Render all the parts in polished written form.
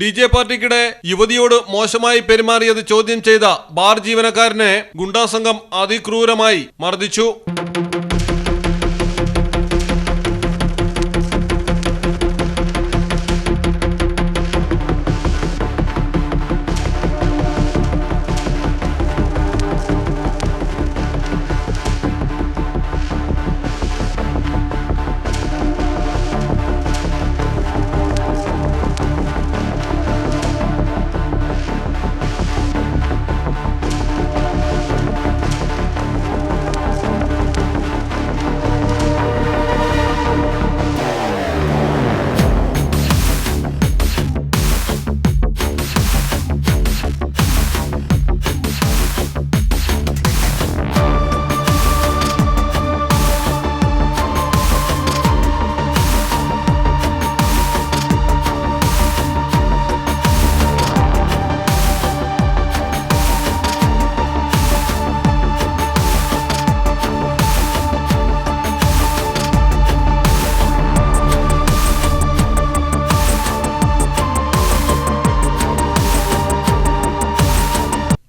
DJ പാർട്ടിക്കിടെ യുവതിയോട് മോശമായി പെരുമാറിയത് ചോദ്യം ചെയ്ത ബാർ ജീവനക്കാരനെ ഗുണ്ടാസംഘം അതിക്രൂരമായി മർദ്ദിച്ചു.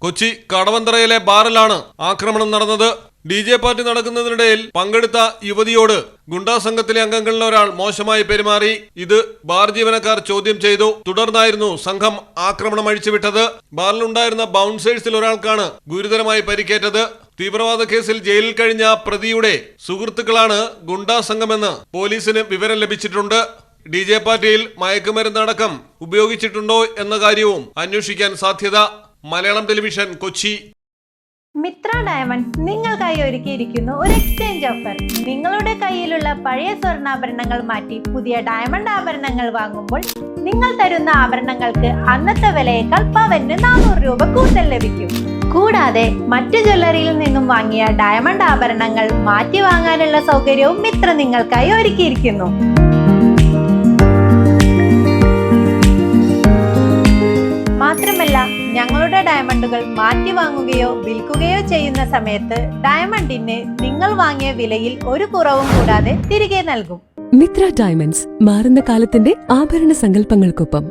കൊച്ചി കടവന്തറയിലെ ബാറിലാണ് ആക്രമണം നടന്നത്. DJ പാർട്ടി നടക്കുന്നതിനിടയിൽ പങ്കെടുത്ത യുവതിയോട് ഗുണ്ടാസംഘത്തിലെ അംഗങ്ങളിൽ ഒരാൾ മോശമായി പെരുമാറി. ഇത് ബാർ ജീവനക്കാർ ചോദ്യം ചെയ്തു. തുടർന്നായിരുന്നു സംഘം ആക്രമണം അഴിച്ചുവിട്ടത്. ബാറിലുണ്ടായിരുന്ന ബൗൺസേഴ്സിൽ ഒരാൾക്കാണ് ഗുരുതരമായി പരിക്കേറ്റത്. തീവ്രവാദ കേസിൽ ജയിലിൽ കഴിഞ്ഞ പ്രതിയുടെ സുഹൃത്തുക്കളാണ് ഗുണ്ടാസംഘമെന്ന് പോലീസിന് വിവരം ലഭിച്ചിട്ടുണ്ട്. DJ പാർട്ടിയിൽ മയക്കുമരുന്നടക്കം ഉപയോഗിച്ചിട്ടുണ്ടോ എന്ന കാര്യവും അന്വേഷിക്കാൻ സാധ്യത. മലയാളം ടെലിവിഷൻ, കൊച്ചി. മിത്ര ഡയമണ്ട്സ് നിങ്ങൾക്കായി ഒരുക്കിയിരിക്കുന്നു ഒരു എക്സ്ചേഞ്ച് ഓഫർ. നിങ്ങളുടെ കയ്യിലുള്ള പഴയ സ്വർണ്ണാഭരണങ്ങൾ മാറ്റി പുതിയ ഡയമണ്ട് ആഭരണങ്ങൾ വാങ്ങുമ്പോൾ നിങ്ങൾ തരുന്ന ആഭരണങ്ങൾക്ക് അന്നത്തെ വിലയേക്കാൾ പവന് 400 രൂപ കൂടുതൽ ലഭിക്കും. കൂടാതെ മറ്റു ജ്വല്ലറിയിൽ നിന്നും വാങ്ങിയ ഡയമണ്ട് ആഭരണങ്ങൾ മാറ്റി വാങ്ങാനുള്ള സൗകര്യവും മിത്ര നിങ്ങൾക്കായി ഒരുക്കിയിരിക്കുന്നു. മാത്രമല്ല, ഞങ്ങളുടെ ഡയമണ്ടുകൾ മാറ്റി വാങ്ങുകയോ വിൽക്കുകയോ ചെയ്യുന്ന സമയത്ത് ഡയമണ്ടിന് നിങ്ങൾ വാങ്ങിയ വിലയിൽ ഒരു കുറവും കൂടാതെ തിരികെ നൽകും. മിത്ര ഡയമണ്ട്സ്, മാറുന്ന കാലത്തിന്റെ ആഭരണ സങ്കല്പങ്ങൾക്കൊപ്പം.